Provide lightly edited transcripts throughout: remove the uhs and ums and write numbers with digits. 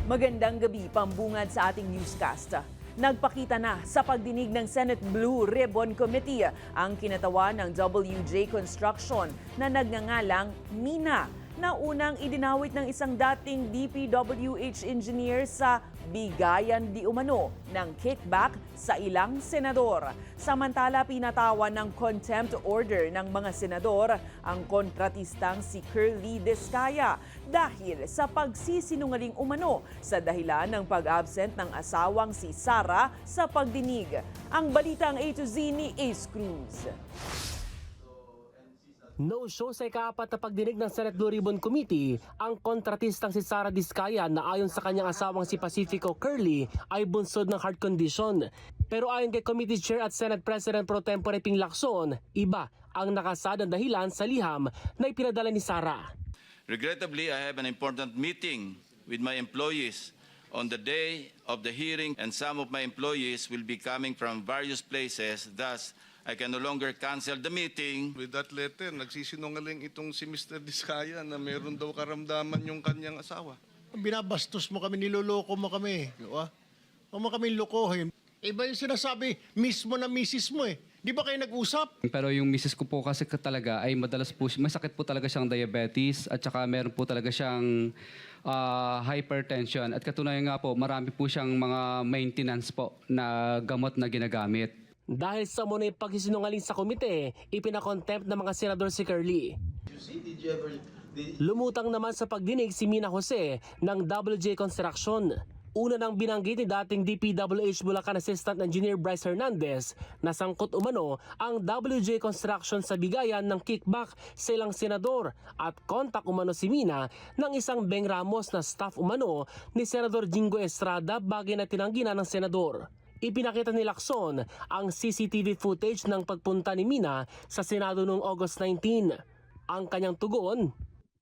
Magandang gabi, pambungad sa ating newscast. Nagpakita na sa pagdinig ng Senate Blue Ribbon Committee ang kinatawan ng WJ Construction na nagngangalang Mina na unang idinawit ng isang dating DPWH engineer sa bigayan di umano ng kickback sa ilang senador. Samantala, pinatawan ng contempt order ng mga senador ang kontratistang si Curly Descaya dahil sa pagsisinungaling umano sa dahilan ng pag-absent ng asawang si Sara sa pagdinig. Ang balitang A to Z ni Ace Cruz. No-show sa ikaapat na pagdinig ng Senate Blue Ribbon Committee ang kontratistang si Sara Diskaya na ayon sa kanyang asawang si Pacifico Curly ay bunsod ng heart condition. Pero ayon kay Committee Chair at Senate President Pro Tempore Ping Lacson, iba ang nakasadang dahilan sa liham na ipinadala ni Sara. Regrettably, I have an important meeting with my employees on the day of the hearing, and some of my employees will be coming from various places. Thus, I can no longer cancel the meeting. With that letter, nagsisinungaling itong si Mr. Diskaya na meron daw karamdaman yung kanyang asawa. Binabastos mo kami, niloloko mo kami. Huwag mo kami lokohin. Iba yung sinasabi mismo na misis mo eh. Di ba kayo nag-usap? Pero yung misis ko po kasi talaga ay madalas po, may sakit po talaga siyang diabetes at saka meron po talaga siyang hypertension. At katunayan nga po, marami po siyang mga maintenance po na gamot na ginagamit. Dahil sa muna'y pagsisinungaling sa komite, ipinakontempt ng mga senador si Curly. Lumutang naman sa pagdinig si Mina Jose ng WJ Construction. Una nang binanggit ni dating DPWH Bulacan Assistant Engineer Bryce Hernandez na sangkot umano ang WJ Construction sa bigayan ng kickback sa ilang senador at kontak umano si Mina ng isang Beng Ramos na staff umano ni Senador Jingo Estrada bagay na tinanggi na ng senador. Ipinakita ni Lacson ang CCTV footage ng pagpunta ni Mina sa Senado noong August 19. Ang kanyang tugon,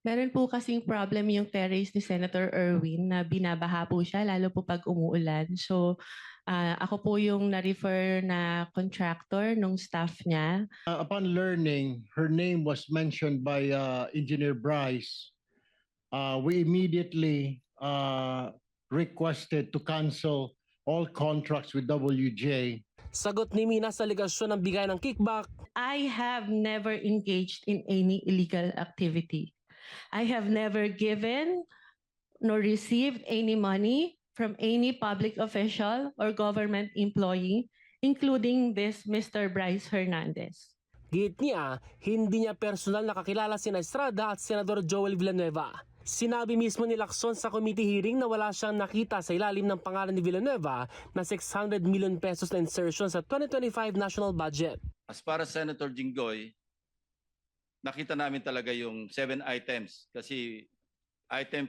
meron po kasing problem yung terrace ni Senator Erwin na binabaha po siya lalo po pag umuulan. So ako po yung na-refer na contractor nung staff niya. Upon learning her name was mentioned by Engineer Bryce, we immediately requested to cancel all contracts with WJ. sagot ni Mina sa aligasyon ng bigay ng kickback, I have never engaged in any illegal activity. I have never given nor received any money from any public official or government employee, including this Mr. Bryce Hernandez. Git niya, hindi niya personal nakakilala si Estrada at Senador Joel Villanueva. Sinabi mismo ni Lacson sa committee hearing na wala siyang nakita sa ilalim ng pangalan ni Villanueva na 600 million pesos na insertion sa 2025 national budget. As para Senator Jinggoy, nakita namin talaga yung 7 items kasi item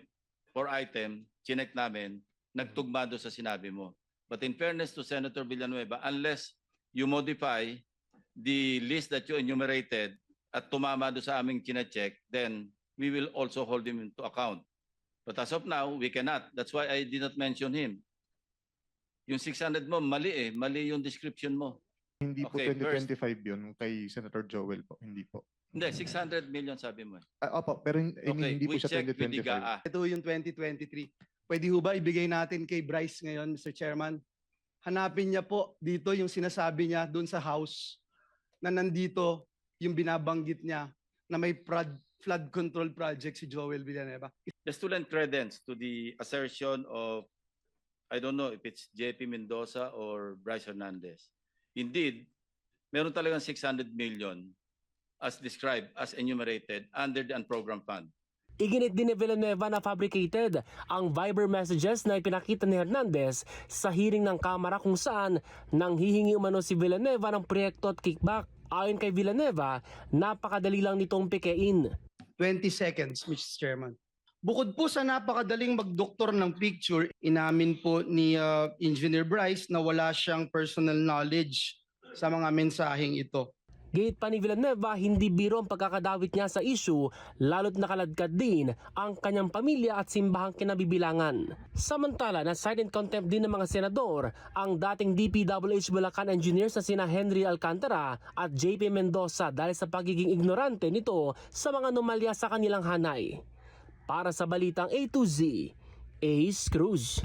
for item, chinek namin, nagtugma doon sa sinabi mo. But in fairness to Senator Villanueva, unless you modify the list that you enumerated at tumama doon sa aming chinecheck, then we will also hold him into account. But as of now, we cannot. That's why I did not mention him. Yung 600 mo, mali eh. Mali yung description mo. Hindi po Okay, 2025 yun kay Senator Joel po. Hindi po. Hindi, 600 million sabi mo eh. Opo, pero Okay, hindi po we siya check with the 2025. GAA. Ito yung 2023. Pwede ho ba ibigay natin kay Bryce ngayon, Mr. Chairman? Hanapin niya po dito yung sinasabi niya doon sa House na nandito yung binabanggit niya na may flood control project si Joel Villanueva. Just to lend credence to the assertion of, I don't know if it's JP Mendoza or Bryce Hernandez. Indeed, meron talagang 600 million as described, as enumerated under the unprogrammed fund. Iginit din ni Villanueva na fabricated ang Viber messages na ipinakita ni Hernandez sa hearing ng Kamara kung saan nanghihingi umano si Villanueva ng proyekto at kickback. Ayon kay Villanueva, napakadali lang nitong pikein. 20 seconds, Mr. Chairman. Bukod po sa napakadaling magdoktor ng picture, inamin po ni Engineer Bryce na wala siyang personal knowledge sa mga mensaheng ito. Gate pa ni Villanueva, hindi biro ang pagkakadawit niya sa issue, lalo't nakaladkad din ang kanyang pamilya at simbahang kinabibilangan. Samantala, na-cite in contempt din ng mga senador ang dating DPWH Bulacan engineers na sina Henry Alcantara at JP Mendoza dahil sa pagiging ignorante nito sa mga anomalya sa kanilang hanay. Para sa Balitang A to Z, Ace Cruz.